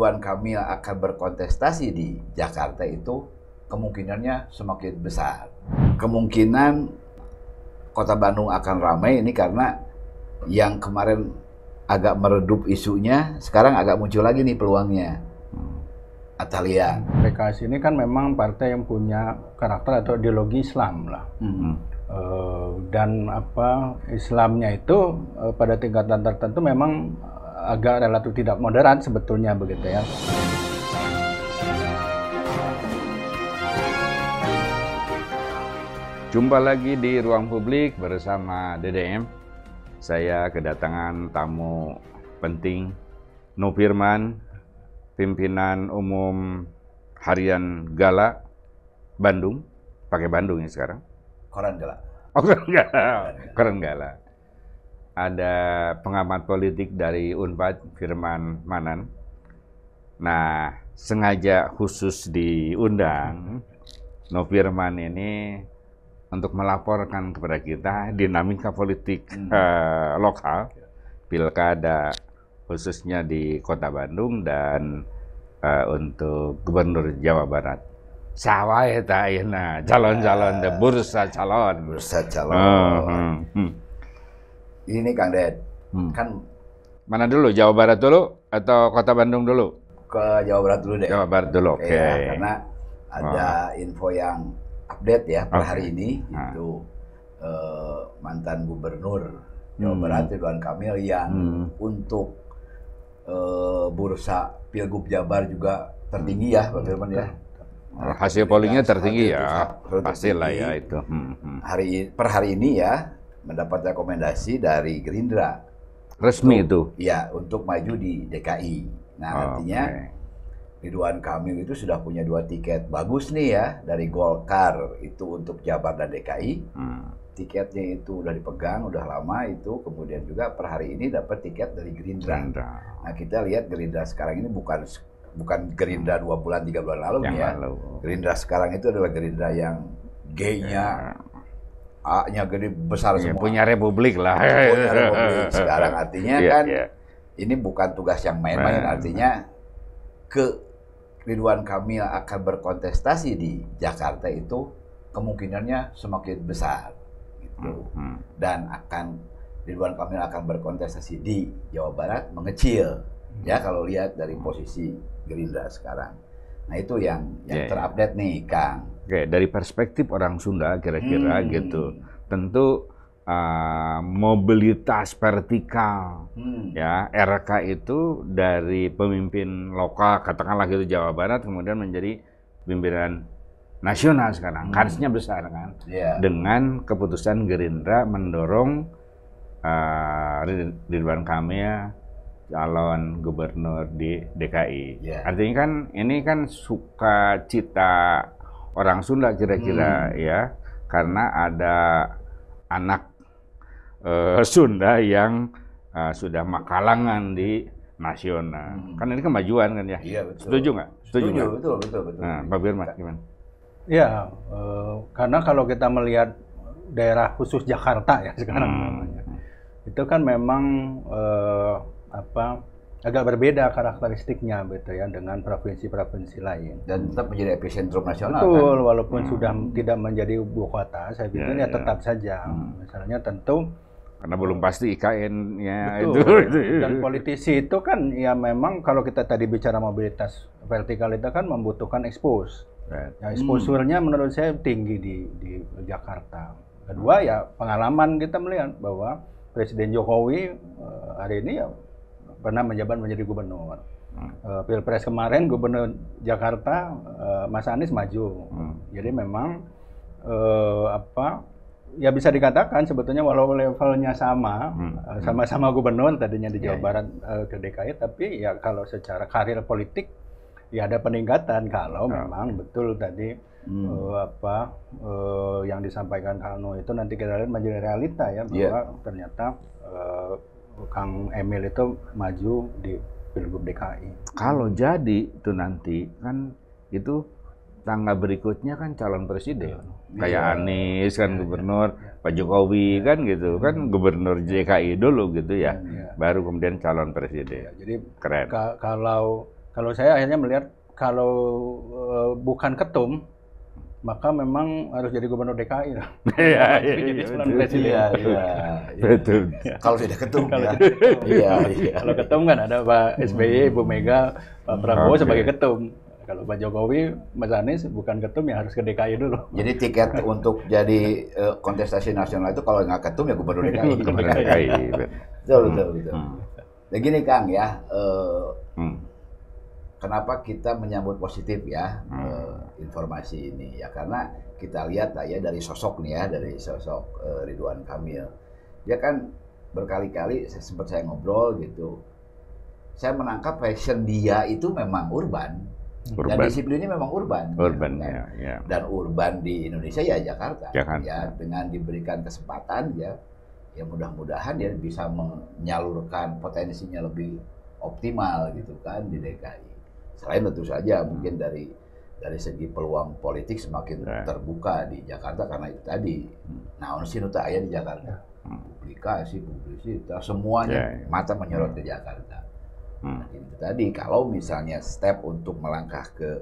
Ridwan Kamil akan berkontestasi di Jakarta itu kemungkinannya semakin besar. Kemungkinan Kota Bandung akan ramai ini karena yang kemarin agak meredup isunya, sekarang agak muncul lagi nih peluangnya. Atalia. PKS ini kan memang partai yang punya karakter atau ideologi Islam lah. Dan Islamnya itu pada tingkatan tertentu memang agak relatif tidak moderat sebetulnya begitu ya. Jumpa lagi di Ruang Publik bersama DDM. Saya kedatangan tamu penting, Nofirman, pimpinan umum harian Gala Bandung. Pakai Bandung ya sekarang? Koran Gala. Oh, Koran Gala. Ada pengamat politik dari Unpad, Firman Manan. Nah, sengaja khusus diundang Nofirman ini untuk melaporkan kepada kita dinamika politik lokal, pilkada khususnya di Kota Bandung dan untuk Gubernur Jawa Barat. Sawah eta ayeuna calon-calon bursa calon. Ini Kang Ded, kan mana dulu, Jawa Barat dulu atau Kota Bandung dulu? Ke Jawa Barat dulu deh. Jawa Barat dulu, oke. Ya, karena ada info yang update ya per hari ini, itu mantan Gubernur Jawa Barat Ridwan Kamil yang untuk bursa Pilgub Jabar juga tertinggi ya, Pak Firman ya. Hasil pollingnya tertinggi ya, pastilah ya itu. Per hari ini ya mendapat rekomendasi dari Gerindra. Resmi itu? Ya, untuk maju di DKI. Nah, artinya Ridwan Kamil itu sudah punya 2 tiket bagus nih ya dari Golkar itu untuk Jabar dan DKI. Tiketnya itu udah dipegang, udah lama itu. Kemudian juga per hari ini dapat tiket dari Gerindra. Nah, kita lihat Gerindra sekarang ini bukan Gerindra 2 bulan 3 bulan lalu nih ya. Gerindra sekarang itu adalah Gerindra yang G-nya, A-nya gede besar semua. Punya republik lah. Punya republik sekarang artinya ini bukan tugas yang main-main. Artinya Ridwan Kamil akan berkontestasi di Jakarta itu kemungkinannya semakin besar gitu. Dan Ridwan Kamil akan berkontestasi di Jawa Barat mengecil ya kalau lihat dari posisi Gerindra sekarang. Nah, itu yang terupdate nih, Kang. Oke, dari perspektif orang Sunda kira-kira gitu. Tentu mobilitas vertikal ya, RK itu dari pemimpin lokal katakanlah gitu Jawa Barat kemudian menjadi pimpinan nasional sekarang. Kansnya besar kan. Dengan keputusan Gerindra mendorong Ridwan Kamil calon gubernur di DKI. Artinya kan ini kan sukacita orang Sunda kira-kira ya, karena ada anak Sunda yang sudah makalangan di nasional. Kan ini kemajuan kan ya. Iya, betul. Setuju nggak? Setuju. Betul. Nah, Pak Firman gimana? Ya, karena kalau kita melihat daerah khusus Jakarta ya sekarang namanya, itu kan memang agak berbeda karakteristiknya gitu ya dengan provinsi-provinsi lain. Dan tetap menjadi epicentrum nasional. Betul, kan? walaupun sudah tidak menjadi ibu kota, saya pikir ya tetap saja. Misalnya tentu karena belum pasti IKN-nya itu. Dan politisi itu kan ya memang kalau kita tadi bicara mobilitas vertikal itu kan membutuhkan expose. Ya, exposure-nya menurut saya tinggi di Jakarta. Kedua ya pengalaman kita melihat bahwa Presiden Jokowi hari ini ya pernah menjabat menjadi gubernur. Pilpres kemarin gubernur Jakarta Mas Anies maju. Jadi memang ya bisa dikatakan sebetulnya walau levelnya sama-sama gubernur tadinya di Jawa Barat ke DKI, tapi ya kalau secara karir politik ya ada peningkatan kalau memang betul tadi yang disampaikan Kano itu nanti kita lihat menjadi realita ya bahwa ternyata Kang Emil itu maju di Pilgub DKI. Kalau jadi itu nanti kan itu tangga berikutnya kan calon presiden. Kayak Anies kan gubernur, Pak Jokowi kan gitu kan gubernur DKI dulu gitu ya. Baru kemudian calon presiden. Jadi keren. Kalau saya akhirnya melihat kalau bukan ketum, maka memang harus jadi gubernur DKI. Iya, jadi calon presiden. Iya. Betul. Kalau tidak ketum ya. Kalau ketum kan ada Pak SBY, Bu Mega, Pak Prabowo sebagai ketum. Kalau Pak Jokowi, Mas Anies bukan ketum ya harus ke DKI dulu. Jadi tiket untuk jadi kontestasi nasional itu kalau nggak ketum ya gubernur DKI. Gubernur DKI. Betul. Nah gini Kang ya, kenapa kita menyambut positif ya informasi ini ya, karena kita lihat lah ya dari sosok nih ya, dari sosok Ridwan Kamil. Dia kan berkali-kali sempat saya ngobrol gitu, saya menangkap passion dia itu memang urban. Dan disiplinnya memang urban. Urban, kan? ya. Dan urban di Indonesia ya Jakarta. Jakarta. Ya, dengan diberikan kesempatan ya mudah-mudahan dia bisa menyalurkan potensinya lebih optimal gitu kan di DKI. Selain tentu saja mungkin dari segi peluang politik semakin terbuka di Jakarta karena itu tadi. Nah, ono sinu tak aya di Jakarta. Publisitas, semuanya mata menyorot ke Jakarta. Nah, itu tadi kalau misalnya step untuk melangkah ke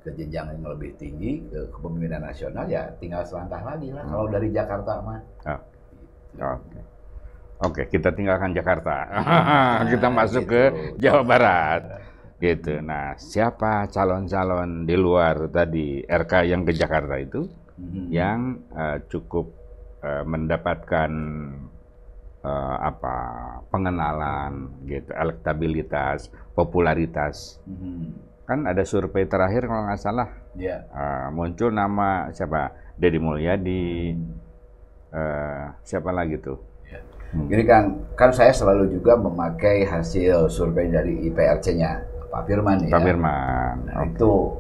jenjang yang lebih tinggi ke kepemimpinan nasional ya tinggal selangkah lagi lah kalau dari Jakarta mah. Oke, kita tinggalkan Jakarta. Kita masuk ke Jawa Barat. Gitu. Nah, siapa calon-calon di luar tadi RK yang ke Jakarta itu yang cukup mendapatkan pengenalan gitu, elektabilitas, popularitas. Kan ada survei terakhir kalau nggak salah, muncul nama siapa? Deddy Mulyadi, siapa lagi tuh? Jadi kan saya selalu juga memakai hasil survei dari IPRC-nya Pak Firman ya. Pak Firman. Nah, itu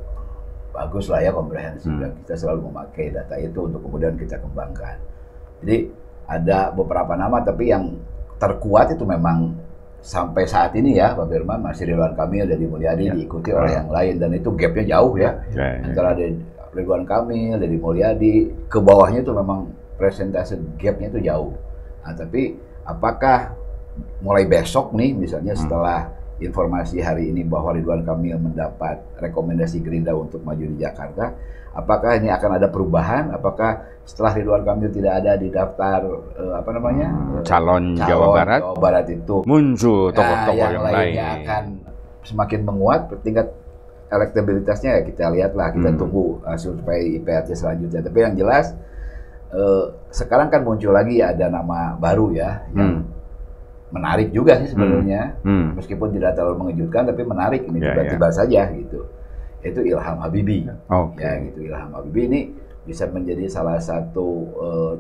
bagus lah ya, komprehensif. Kita selalu memakai data itu untuk kemudian kita kembangkan. Jadi ada beberapa nama, tapi yang terkuat itu memang sampai saat ini ya Pak Firman, masih Ridwan Kamil, Deddy Mulyadi diikuti oleh yang lain, dan itu gapnya jauh ya antara Ridwan Kamil, Deddy Mulyadi, ke bawahnya itu memang presentase gapnya itu jauh. Nah, tapi apakah mulai besok nih misalnya setelah informasi hari ini bahwa Ridwan Kamil mendapat rekomendasi Gerindra untuk maju di Jakarta, apakah ini akan ada perubahan? Apakah setelah Ridwan Kamil tidak ada di daftar calon Jawa Barat itu muncul tokoh-tokoh yang lain akan semakin menguat, tingkat elektabilitasnya ya kita lihatlah, kita tunggu survei IPRC selanjutnya. Tapi yang jelas sekarang kan muncul lagi ada nama baru ya yang menarik juga sih sebenarnya, meskipun tidak terlalu mengejutkan tapi menarik ini tiba-tiba saja gitu. Itu Ilham Habibie. Ya gitu, Ilham Habibie ini bisa menjadi salah satu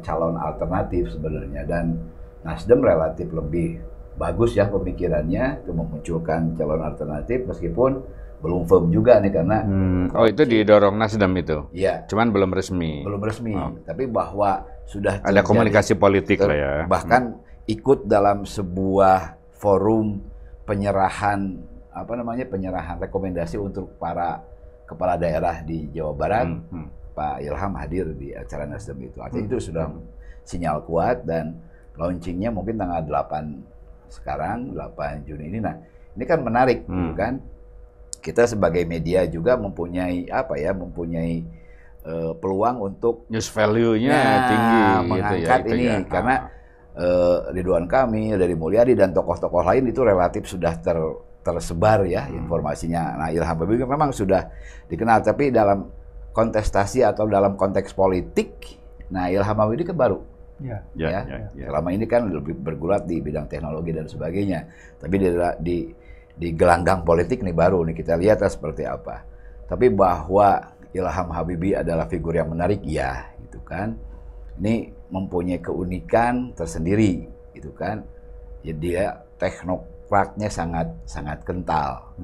calon alternatif sebenarnya, dan Nasdem relatif lebih bagus ya pemikirannya itu memunculkan calon alternatif meskipun belum firm juga nih karena itu didorong Nasdem itu. Iya. Cuman belum resmi. Belum resmi, tapi bahwa sudah ada komunikasi politik lah ya. Bahkan ikut dalam sebuah forum penyerahan penyerahan rekomendasi untuk para kepala daerah di Jawa Barat. Pak Ilham hadir di acara Nasdem itu. Artinya itu sudah sinyal kuat, dan launchingnya mungkin tanggal 8 sekarang, 8 Juni ini. Nah, ini kan menarik gitu kan. Kita sebagai media juga mempunyai peluang untuk news value-nya tinggi mengangkat gitu ya, ini karena Ridwan Kamil, Deddy Mulyadi dan tokoh-tokoh lain itu relatif sudah tersebar ya informasinya. Nah, Ilham Habibie memang sudah dikenal, tapi dalam kontestasi atau dalam konteks politik, nah Ilham Habibie kan baru. Selama ini kan lebih bergulat di bidang teknologi dan sebagainya. Tapi di gelanggang politik nih baru nih, kita lihat seperti apa. Tapi bahwa Ilham Habibie adalah figur yang menarik ya, gitu kan. Ini mempunyai keunikan tersendiri, gitu kan. Ya, dia teknokratnya sangat kental.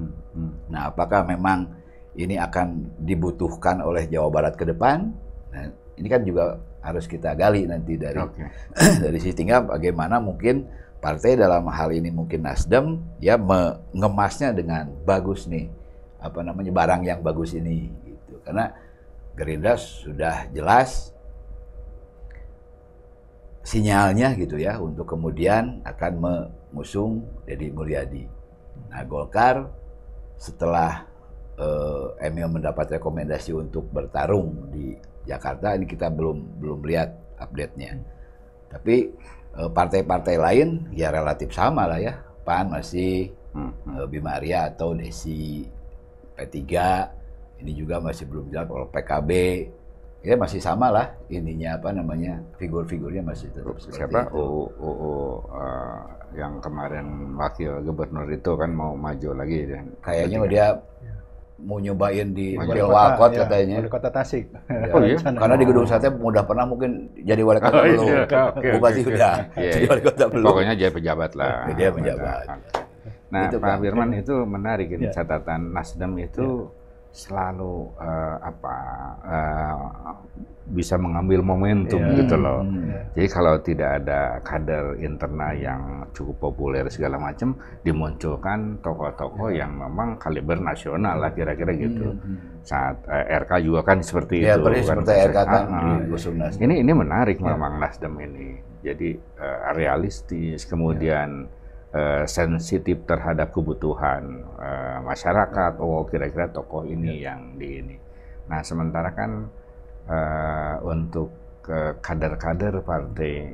Nah, apakah memang ini akan dibutuhkan oleh Jawa Barat ke depan? Nah, ini kan juga harus kita gali nanti dari sisi, tinggal bagaimana mungkin partai dalam hal ini mungkin Nasdem ya mengemasnya dengan bagus nih, barang yang bagus ini gitu. Karena Gerindra sudah jelas sinyalnya gitu ya untuk kemudian akan mengusung Deddy Mulyadi. Nah, Golkar setelah Emil mendapat rekomendasi untuk bertarung di Jakarta, ini kita belum lihat update-nya. Tapi partai-partai lain ya relatif sama lah ya. PAN masih, Bima Arya atau Desi, P3, ini juga masih belum jelas. Kalau PKB ya masih sama lah ininya, apa namanya, figur-figurnya masih tetap seperti siapa itu. Yang kemarin wakil gubernur itu kan mau maju lagi dan Kayaknya dia mau nyobain di Wali Pilwakot ya, katanya. Wali Kota Tasik. Ya, Oh iya? karena di Gedung Sate udah pernah mungkin jadi wali kota belum. Bupati udah, jadi wali kota belum. Pokoknya dia pejabat lah. Dia pejabat. Nah, Itu, Pak Pak. Firman itu menarik ini Ya. catatan Nasdem itu selalu bisa mengambil momentum gitu loh. Jadi kalau tidak ada kader internal yang cukup populer segala macam, dimunculkan tokoh-tokoh yang memang kaliber nasional lah kira-kira gitu. Saat RK juga kan seperti Ya, itu. persis kan. seperti RK kan diusung Nasdem. Ini menarik memang Nasdem ini. Jadi realistis, kemudian sensitif terhadap kebutuhan masyarakat. Oh, kira-kira tokoh ini yang di ini. Nah, sementara kan untuk kader-kader partai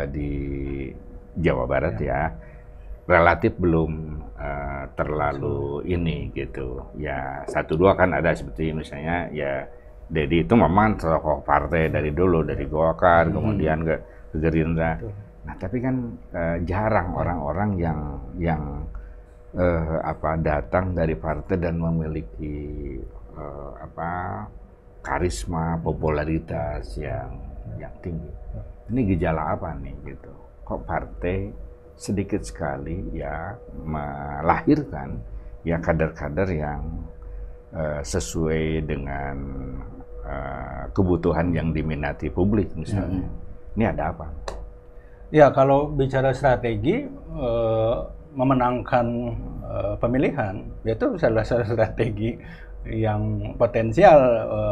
di Jawa Barat ya relatif belum terlalu ini gitu. Ya, 1-2 kan ada seperti misalnya ya Dedi itu memang tokoh partai dari dulu, dari Golkar, kemudian ke Gerindra. Nah, tapi kan jarang orang-orang yang datang dari partai dan memiliki karisma, popularitas yang tinggi. Ini gejala apa nih gitu? Kok partai sedikit sekali ya melahirkan ya kader-kader yang sesuai dengan kebutuhan yang diminati publik misalnya. Ini ada apa? Ya, kalau bicara strategi memenangkan pemilihan, itu salah satu strategi yang potensial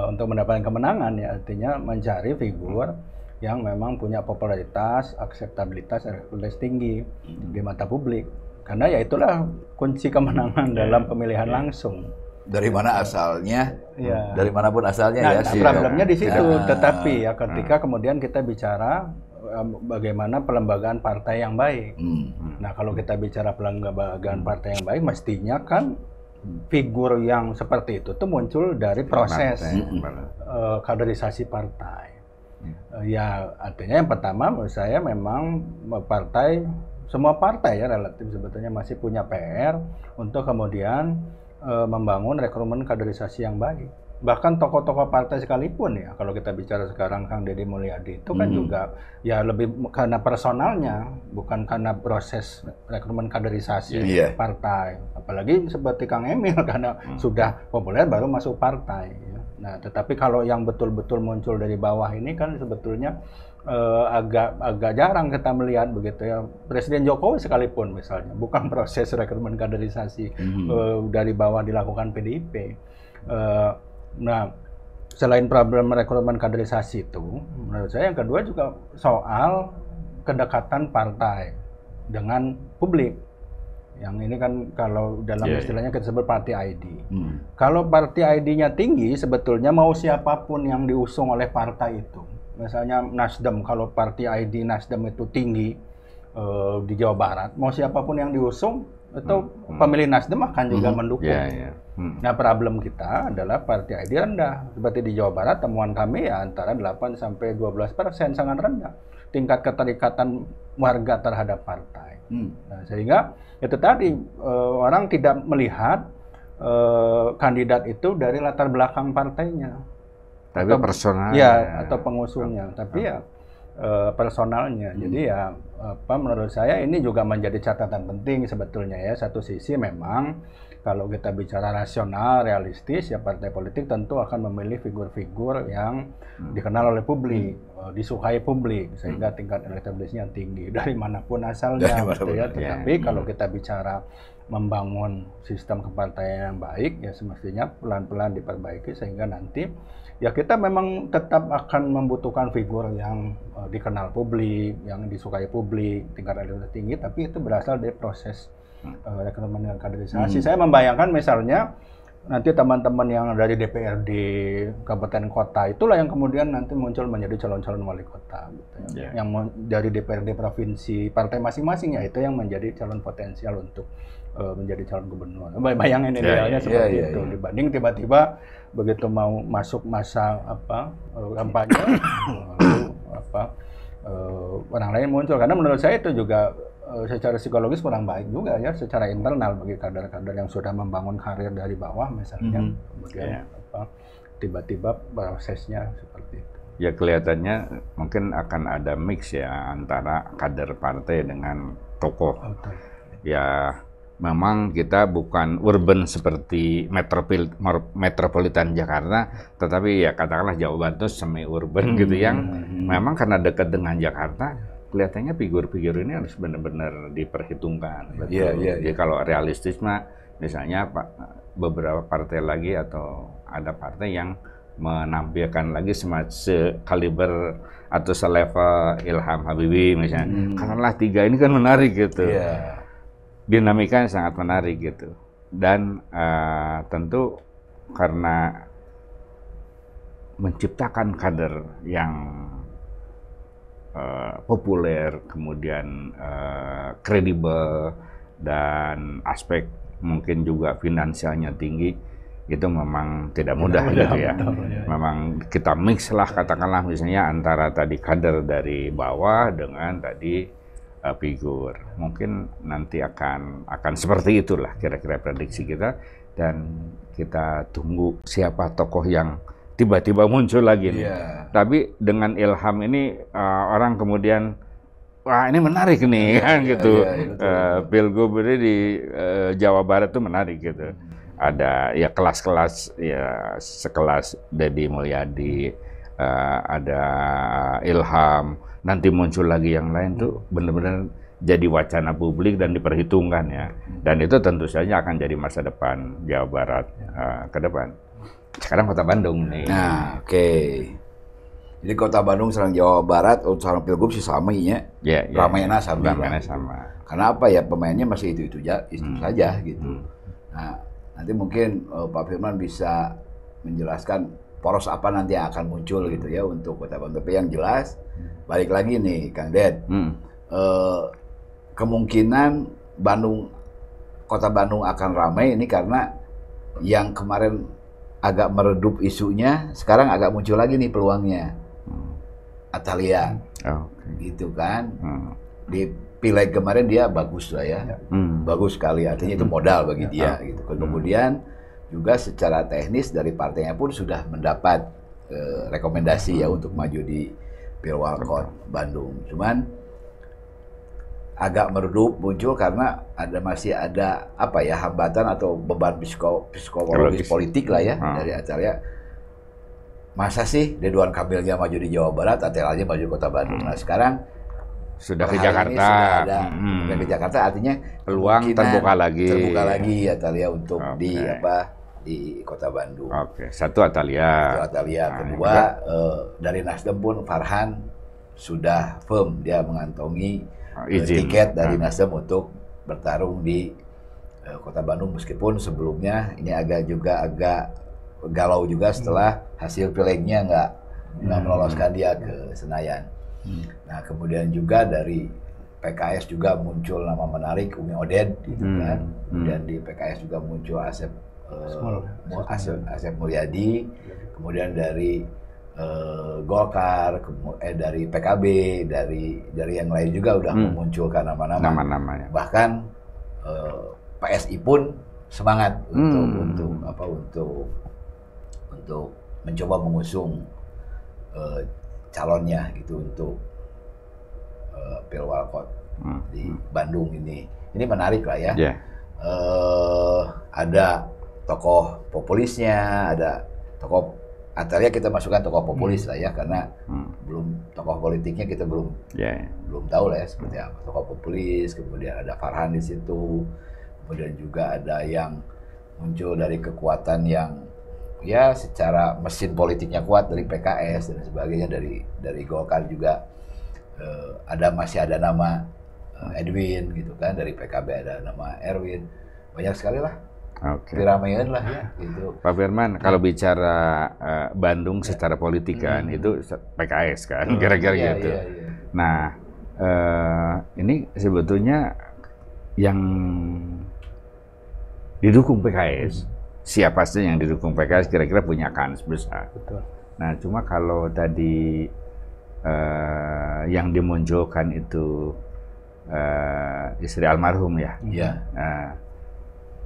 untuk mendapatkan kemenangan ya, artinya mencari figur yang memang punya popularitas, akseptabilitas, elektabilitas tinggi di mata publik. Karena ya itulah kunci kemenangan dalam pemilihan langsung. Dari mana asalnya? Ya. Dari manapun asalnya Nah, ya. problemnya di situ. Tidak. Tetapi ya ketika kemudian kita bicara bagaimana pelembagaan partai yang baik. Nah, kalau kita bicara pelembagaan partai yang baik, mestinya kan figur yang seperti itu tuh muncul dari proses kaderisasi partai. Ya, artinya yang pertama menurut saya memang semua partai ya relatif sebetulnya masih punya PR untuk kemudian membangun rekrutmen kaderisasi yang baik. Bahkan tokoh-tokoh partai sekalipun ya, kalau kita bicara sekarang Kang Deddy Mulyadi itu kan juga ya lebih karena personalnya, bukan karena proses rekrutmen kaderisasi partai. Apalagi seperti Kang Emil karena sudah populer baru masuk partai. Ya. Nah, tetapi kalau yang betul-betul muncul dari bawah ini kan sebetulnya agak jarang kita melihat begitu ya. Presiden Jokowi sekalipun misalnya, bukan proses rekrutmen kaderisasi dari bawah dilakukan PDIP. Nah, selain problem rekrutmen kaderisasi itu, menurut saya yang kedua juga soal kedekatan partai dengan publik. Yang ini kan kalau dalam istilahnya kita sebut party ID. Kalau party ID-nya tinggi, sebetulnya mau siapapun yang diusung oleh partai itu. Misalnya Nasdem, kalau party ID Nasdem itu tinggi di Jawa Barat, mau siapapun yang diusung, itu pemilih Nasdem akan juga mendukung. Nah, problem kita adalah partai ID rendah. Seperti di Jawa Barat, temuan kami ya antara 8-12%, sangat rendah tingkat keterikatan warga terhadap partai. Nah, sehingga itu tadi orang tidak melihat kandidat itu dari latar belakang partainya. Tapi personalnya. Ya, atau pengusungnya. Tapi ya personalnya. Jadi ya menurut saya ini juga menjadi catatan penting sebetulnya ya. Satu sisi memang kalau kita bicara rasional, realistis ya partai politik tentu akan memilih figur-figur yang dikenal oleh publik, disukai publik sehingga tingkat elektabilitasnya tinggi dari manapun asalnya gitu ya. Tetapi kalau kita bicara membangun sistem kepartaian yang baik ya semestinya pelan-pelan diperbaiki sehingga nanti ya kita memang tetap akan membutuhkan figur yang dikenal publik, yang disukai publik, tingkat elektabilitas tinggi, tapi itu berasal dari proses rekrutmen dan kaderisasi. Saya membayangkan misalnya nanti teman-teman yang dari DPRD kabupaten kota itulah yang kemudian nanti muncul menjadi calon-calon wali kota gitu ya. Yang dari DPRD provinsi partai masing-masing ya itu yang menjadi calon potensial untuk menjadi calon gubernur. Bayangin idealnya seperti itu dibanding tiba-tiba begitu mau masuk masa kampanye lalu orang lain muncul, karena menurut saya itu juga secara psikologis kurang baik juga ya secara internal bagi kader-kader yang sudah membangun karir dari bawah misalnya, kemudian tiba-tiba prosesnya seperti itu. Ya kelihatannya mungkin akan ada mix ya antara kader partai dengan tokoh. Ya memang kita bukan urban seperti metropolitan Jakarta, tetapi ya katakanlah Jawa Barat itu semi urban gitu yang memang karena dekat dengan Jakarta. Kelihatannya figur-figur ini harus benar-benar diperhitungkan. Betul. Jadi kalau realistis mah, misalnya beberapa partai lagi atau ada partai yang menampilkan lagi sekaliber atau selevel Ilham Habibie misalnya. Katakanlah 3 ini kan menarik gitu. Dinamikanya sangat menarik gitu. Dan tentu karena menciptakan kader yang populer, kemudian kredibel, dan aspek mungkin juga finansialnya tinggi, itu memang tidak mudah gitu ya. Memang kita mix lah katakanlah misalnya antara tadi kader dari bawah dengan tadi figur. Mungkin nanti akan seperti itulah kira-kira prediksi kita, dan kita tunggu siapa tokoh yang tiba-tiba muncul lagi nih. Tapi dengan Ilham ini orang kemudian wah ini menarik nih kan gitu. Pilgub ini di Jawa Barat tuh menarik gitu. Ada ya kelas-kelas ya sekelas Deddy Mulyadi, ada Ilham, nanti muncul lagi yang lain tuh benar-benar jadi wacana publik dan diperhitungkan ya. Dan itu tentu saja akan jadi masa depan Jawa Barat ke depan. Sekarang Kota Bandung nih. Nah, oke. Jadi Kota Bandung sareng Jawa Barat, sareng Pilgub sih sama ya. Ramainya sama. Ramainya sama. Karena apa ya, pemainnya masih itu saja gitu. Nah, nanti mungkin Pak Firman bisa menjelaskan poros apa nanti yang akan muncul gitu ya untuk Kota Bandung. Tapi yang jelas, balik lagi nih Kang Ded, kemungkinan Kota Bandung akan ramai ini karena yang kemarin agak meredup isunya, sekarang agak muncul lagi nih peluangnya. Atalia, gitu kan. Di Pileg kemarin dia bagus lah ya, bagus sekali. Artinya itu modal bagi dia. Gitu. Kemudian juga secara teknis dari partainya pun sudah mendapat rekomendasi ya untuk maju di Pilwalkot Bandung. Cuman agak meredup muncul karena masih ada apa ya hambatan atau beban psikologis politik lah ya dari Atalia. Masa sih Ridwan Kamilnya maju di Jawa Barat, Atalianya maju Kota Bandung. Nah sekarang sudah ke Jakarta, sudah ke Jakarta, artinya peluang terbuka lagi Atalia untuk di Kota Bandung. Satu Atalia. Kedua dari Nasdem pun Farhan sudah firm dia mengantongi tiket dari Nasdem untuk bertarung di Kota Bandung, meskipun sebelumnya ini agak galau juga setelah hasil pilegnya nggak meloloskan dia ke Senayan. Nah kemudian juga dari PKS juga muncul nama menarik Umi Oded gitu kan. Kemudian di PKS juga muncul Asep Mulyadi. Kemudian dari Golkar, dari PKB, dari yang lain juga udah memunculkan nama-nama. Bahkan PSI pun semangat untuk mencoba mengusung calonnya gitu untuk Pilwalkot di Bandung ini. Ini menarik lah ya. Ada tokoh populisnya, ada tokoh Atalia kita masukkan tokoh populis lah ya, karena tokoh politiknya kita belum tahu lah ya seperti apa. Tokoh populis, kemudian ada Farhan di situ, kemudian juga ada yang muncul dari kekuatan yang ya secara mesin politiknya kuat dari PKS dan sebagainya, dari Golkar juga masih ada nama Edwin gitu kan, dari PKB ada nama Erwin, banyak sekali lah. Oke. Diramein lah ya gitu. Pak Firman, kalau bicara Bandung secara politik kan itu PKS kan, kira-kira gitu. Iya. Nah, ini sebetulnya yang didukung PKS, siapa sih yang didukung PKS kira-kira punya kans besar. Betul. Nah, cuma kalau tadi yang dimunculkan itu istri almarhum ya. Iya.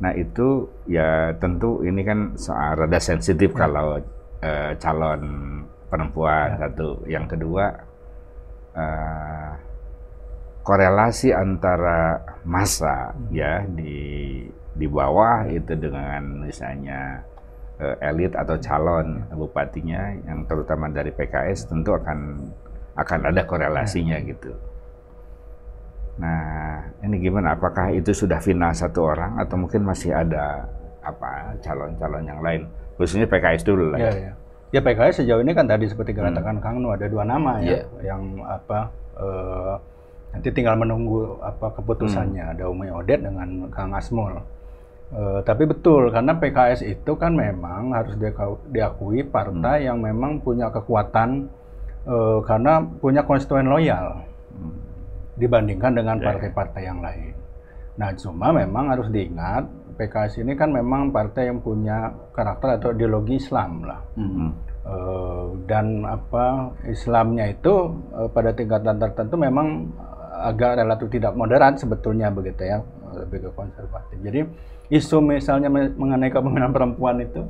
Nah itu ya tentu ini kan soal rada sensitif kalau calon perempuan satu. Yang kedua korelasi antara massa ya di bawah itu dengan misalnya elit atau calon bupatinya yang terutama dari PKS tentu akan ada korelasinya gitu. Nah, ini gimana? Apakah itu sudah final satu orang atau mungkin masih ada calon-calon yang lain? Khususnya PKS dulu lah. Ya PKS sejauh ini kan tadi seperti katakan Kang Nu ada 2 nama ya, yang nanti tinggal menunggu keputusannya. Ada Umi Odet dengan Kang Asmul. Tapi betul karena PKS itu kan memang harus diakui partai yang memang punya kekuatan karena punya konstituen loyal. Dibandingkan dengan partai-partai yang lain. Nah, cuma memang harus diingat PKS ini kan memang partai yang punya karakter atau ideologi Islam lah. Dan Islamnya itu pada tingkatan tertentu memang agak relatif tidak moderat sebetulnya begitu ya, lebih ke konservatif. Jadi isu misalnya mengenai kepemimpinan perempuan itu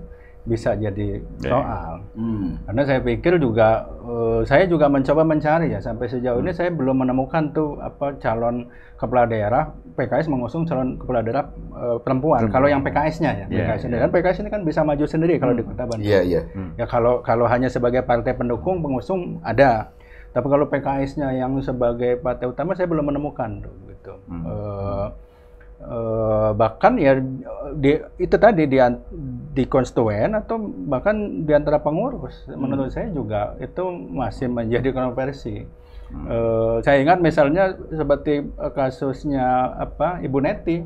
bisa jadi soal. Karena saya pikir juga saya juga mencoba mencari ya sampai sejauh ini saya belum menemukan tuh calon kepala daerah PKS mengusung calon kepala daerah perempuan. Kalau yang PKS-nya ya, PKS-nya. Dan PKS ini kan bisa maju sendiri kalau di Kota Bandung. Ya kalau hanya sebagai partai pendukung pengusung ada. Tapi kalau PKS-nya yang sebagai partai utama saya belum menemukan tuh gitu. Bahkan ya itu tadi di konstituen atau bahkan di antara pengurus menurut saya juga itu masih menjadi kontroversi. Saya ingat misalnya seperti kasusnya Ibu Neti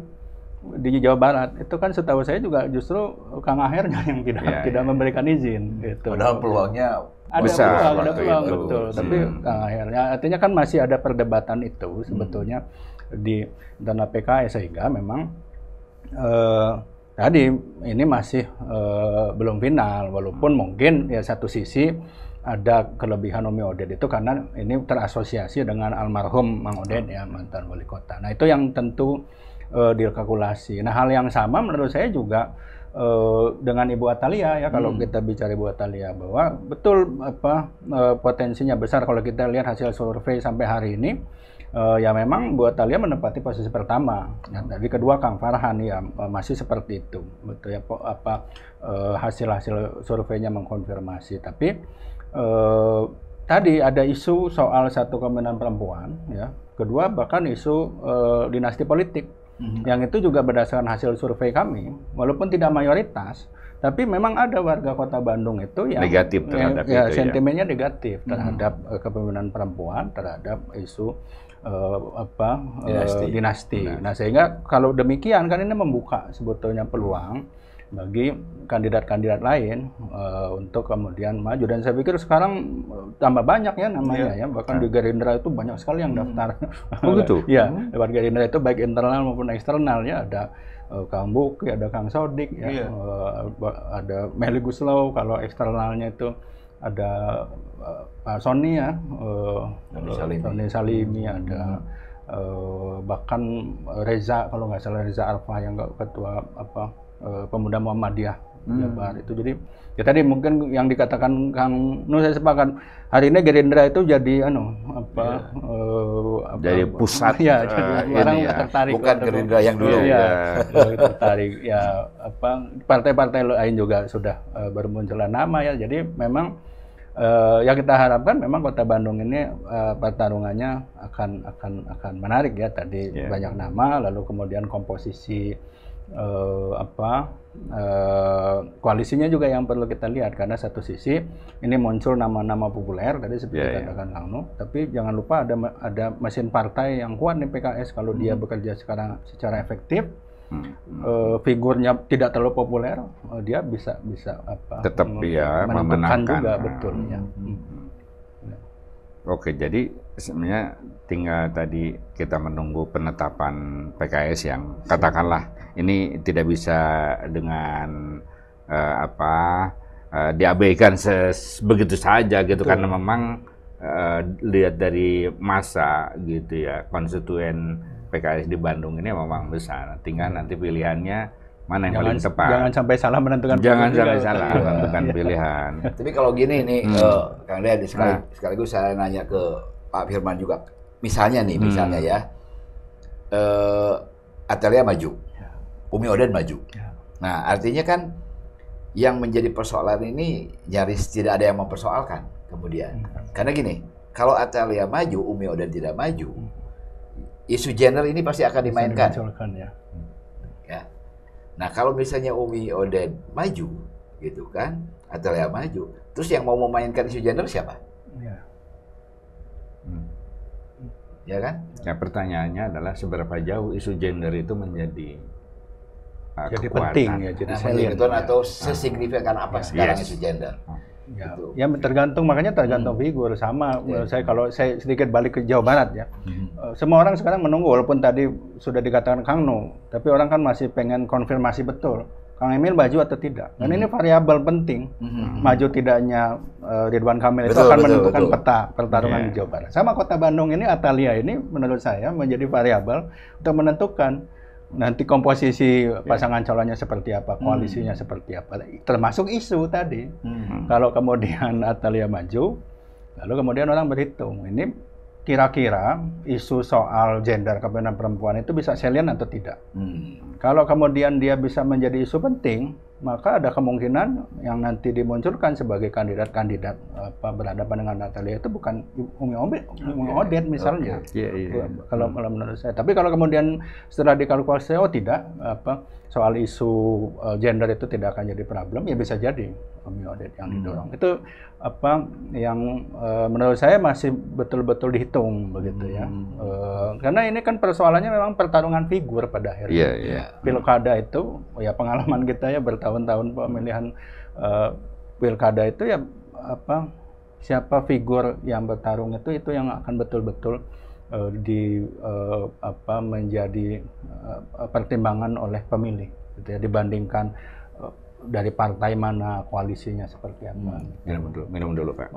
di Jawa Barat itu kan setahu saya juga justru Kang Ahernya yang tidak memberikan izin gitu. Padahal peluangnya besar, ada peluang betul. Tapi Kang Ahernya artinya kan masih ada perdebatan itu sebetulnya di dana PKS sehingga memang tadi ini masih belum final walaupun mungkin ya satu sisi ada kelebihan Umi Odet itu karena ini terasosiasi dengan almarhum Mang Odet ya mantan wali kota. Nah itu yang tentu dikalkulasi. Nah hal yang sama menurut saya juga dengan Ibu Atalia ya kalau kita bicara Ibu Atalia bahwa betul potensinya besar kalau kita lihat hasil survei sampai hari ini. Ya memang Bu Atalia menempati posisi pertama. Ya, dari kedua Kang Farhan ya masih seperti itu, betul ya hasil-hasil surveinya mengkonfirmasi. Tapi tadi ada isu soal satu kepemimpinan perempuan, ya. Kedua bahkan isu dinasti politik, yang itu juga berdasarkan hasil survei kami, walaupun tidak mayoritas. Tapi memang ada warga Kota Bandung itu yang negatif terhadap itu sentimennya negatif terhadap kepemimpinan perempuan, terhadap isu dinasti. Nah, sehingga kalau demikian kan ini membuka sebetulnya peluang bagi kandidat-kandidat lain untuk kemudian maju. Dan saya pikir sekarang tambah banyak ya namanya ya, bahkan di Gerindra itu banyak sekali yang daftar. Oh gitu? Ya, lewat Gerindra itu baik internal maupun eksternal ya, ada Kang Buki, ada Kang Sodik, ya, ada Meli Guslow, kalau eksternalnya itu ada Pak Sony ya, Sony Salimi, ada bahkan Reza, kalau nggak salah Reza Arfa yang ketua Pemuda Muhammadiyah Jabar itu. Jadi ya tadi mungkin yang dikatakan Kang Nu saya sepakat, hari ini Gerindra itu jadi jadi pusat ya, jadi orang tertarik, bukan Gerindra yang dulu tertarik ya, partai-partai lain juga sudah bermunculan nama ya. Jadi memang yang kita harapkan memang Kota Bandung ini pertarungannya akan menarik ya. Tadi banyak nama, lalu kemudian komposisi koalisinya juga yang perlu kita lihat, karena satu sisi ini muncul nama-nama populer tadi seperti katakan Kang Nuh, tapi jangan lupa ada mesin partai yang kuat nih PKS kalau dia bekerja sekarang secara efektif. Figurnya tidak terlalu populer, dia bisa tetap dia menentukan juga betul ya. Oke, jadi sebenarnya tinggal tadi kita menunggu penetapan PKS yang katakanlah ini tidak bisa dengan diabaikan begitu saja gitu. Betul. Karena memang lihat dari masa gitu ya, konstituen PKS di Bandung ini memang besar. Tinggal nanti pilihannya mana yang paling tepat. Jangan sampai salah menentukan. Jangan sampai salah menentukan pilihan. Tapi kalau gini nih, Kang Dea, sekaligus saya nanya ke Pak Firman juga. Misalnya ya, Atalia maju, Umi Oden maju. Nah, artinya kan yang menjadi persoalan ini nyaris tidak ada yang mempersoalkan kemudian. Karena gini, kalau Atalia maju, Umi Oden tidak maju, isu gender ini pasti akan dimainkan. Ya. Nah, kalau misalnya Umi Oden maju, gitu kan, Atalia maju, terus yang mau memainkan isu gender siapa? Ya kan? Ya, pertanyaannya adalah seberapa jauh isu gender itu menjadi jadi kekuatan. Penting ya, jadi betul, atau sesignifikan apa sekarang isu gender? Ya tergantung, makanya tergantung figur. Sama kalau saya sedikit balik ke Jawa Barat ya, semua orang sekarang menunggu, walaupun tadi sudah dikatakan Kang Nuh, tapi orang kan masih pengen konfirmasi betul Kang Emil maju atau tidak. Dan ini variabel penting. Maju tidaknya Ridwan Kamil itu akan menentukan peta pertarungan di Jawa Barat. Sama Kota Bandung ini, Atalia ini menurut saya menjadi variabel untuk menentukan nanti komposisi pasangan calonnya seperti apa, koalisinya seperti apa, termasuk isu tadi. Kalau kemudian Atalia maju, lalu kemudian orang berhitung, ini kira-kira isu soal gender kepemimpinan perempuan itu bisa salient atau tidak. Kalau kemudian dia bisa menjadi isu penting, maka ada kemungkinan yang nanti dimunculkan sebagai kandidat-kandidat berhadapan dengan Atalia itu bukan Umi Oden misalnya. Kalau menurut saya. Tapi kalau kemudian setelah dikalkulasi, tidak, soal isu gender itu tidak akan jadi problem, ya bisa jadi Umi Oden yang didorong. Itu yang menurut saya masih betul-betul dihitung begitu ya. Karena ini kan persoalannya memang pertarungan figur pada akhirnya. Pilkada itu ya, pengalaman kita ya bertahun-tahun pemilihan pilkada itu ya, siapa figur yang bertarung itu yang akan betul-betul menjadi pertimbangan oleh pemilih gitu ya, dibandingkan dari partai mana, koalisinya seperti apa. Minum dulu Pak.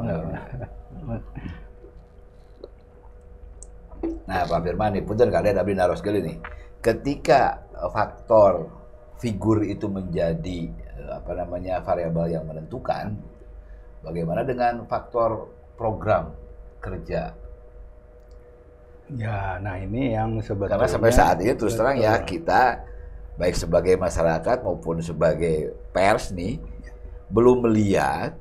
Nah, Pak Firman nih, punten kalian abdi naros kali nih. Ketika faktor figur itu menjadi variabel yang menentukan, bagaimana dengan faktor program kerja? Ya, nah ini yang sebetulnya, karena sampai saat ini terus terang ya, kita baik sebagai masyarakat maupun sebagai pers nih belum melihat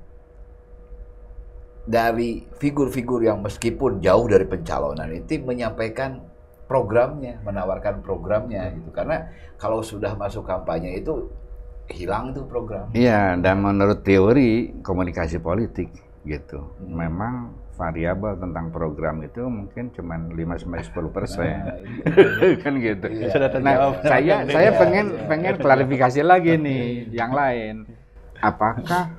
dari figur-figur yang meskipun jauh dari pencalonan itu menyampaikan programnya, menawarkan programnya gitu. Karena kalau sudah masuk kampanye itu hilang tuh program. Iya, dan menurut teori komunikasi politik gitu, memang variabel tentang program itu mungkin cuma 5-10%. Kan gitu. Nah, saya pengen klarifikasi lagi nih yang lain. Apakah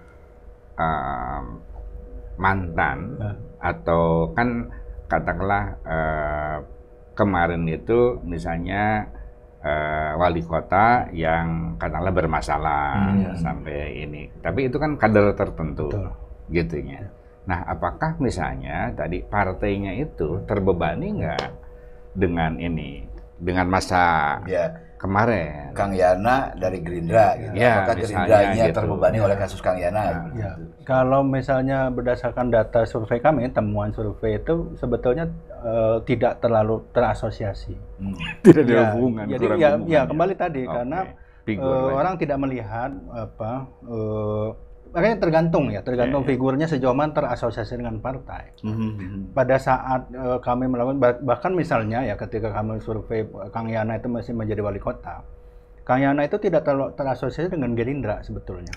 mantan atau kan katakanlah kemarin itu misalnya wali kota yang katakanlah bermasalah sampai ini, tapi itu kan kader tertentu gitunya. Nah, apakah misalnya tadi partainya itu terbebani nggak dengan ini, dengan masa kemarin? Kang Yana dari Gerindra, gitu. Apakah Gerindranya gitu terbebani oleh kasus Kang Yana? Kalau misalnya berdasarkan data survei kami, temuan survei itu sebetulnya tidak terlalu terasosiasi. Tidak ada hubungan. Jadi kembali tadi karena orang tidak melihat makanya tergantung figurnya sejauh mana terasosiasi dengan partai. Pada saat kami melakukan, bahkan misalnya ya ketika kami survei Kang Yana itu masih menjadi wali kota, Kang Yana itu tidak terlalu terasosiasi dengan Gerindra sebetulnya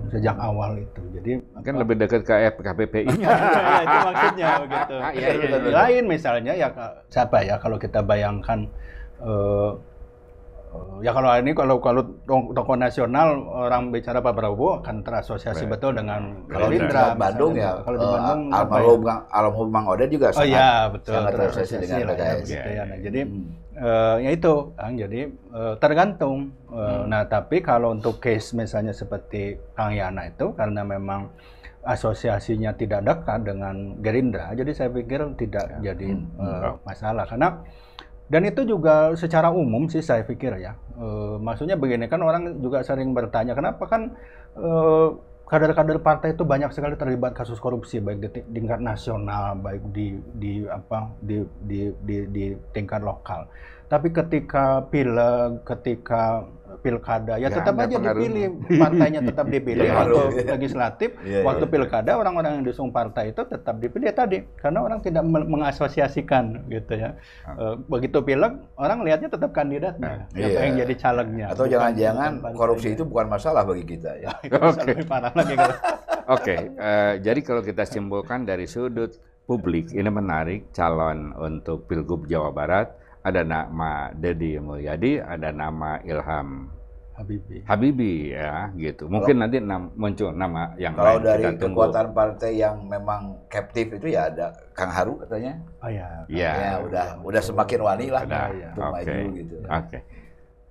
sejak awal itu. Jadi kan lebih dekat ke KPPI-nya. Ya, itu maksudnya begitu. Lain misalnya ya siapa ya kalau kita bayangkan ya kalau tokoh nasional orang bicara Pak Prabowo akan terasosiasi betul dengan Gerindra. Bandung ya. Kalau di Bandung almarhum Mang Odet juga sangat terasosiasi dengan PKS. Ya. Nah, jadi ya itu, jadi tergantung. Nah, tapi kalau untuk case misalnya seperti Kang Yana itu karena memang asosiasinya tidak dekat dengan Gerindra, jadi saya pikir tidak jadi masalah. Karena dan itu juga secara umum sih saya pikir ya. Maksudnya begini kan orang juga sering bertanya kenapa kan kader-kader partai itu banyak sekali terlibat kasus korupsi baik di tingkat nasional baik di tingkat lokal. Tapi ketika pilkada ya tetap aja dipilih, partainya tetap dipilih. Waktu legislatif, waktu pilkada orang-orang yang diusung partai itu tetap dipilih tadi karena orang tidak mengasosiasikan gitu ya. Begitu pileg orang lihatnya tetap kandidatnya, siapa yang jadi calegnya. Atau jangan-jangan korupsi itu bukan masalah bagi kita ya. Lebih parah lagi. Jadi kalau kita simpulkan dari sudut publik ini menarik calon untuk Pilgub Jawa Barat. Ada nama Deddy Mulyadi, ada nama Ilham Habibie ya gitu. Mungkin nanti muncul nama yang kalau lain. Kalau dari kekuatan partai yang memang captive itu ya ada Kang Haru katanya. Oh ya. Ya, udah semakin wani lah untuk maju gitu. Oke.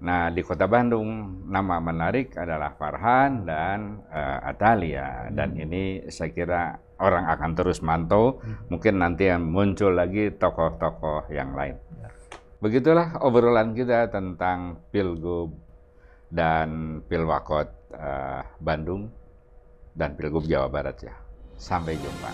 Nah, di Kota Bandung nama menarik adalah Farhan dan Atalia dan ini saya kira orang akan terus mantau. Mungkin nanti yang muncul lagi tokoh-tokoh yang lain. Begitulah obrolan kita tentang Pilgub dan Pilwakot Bandung dan Pilgub Jawa Barat ya. Sampai jumpa.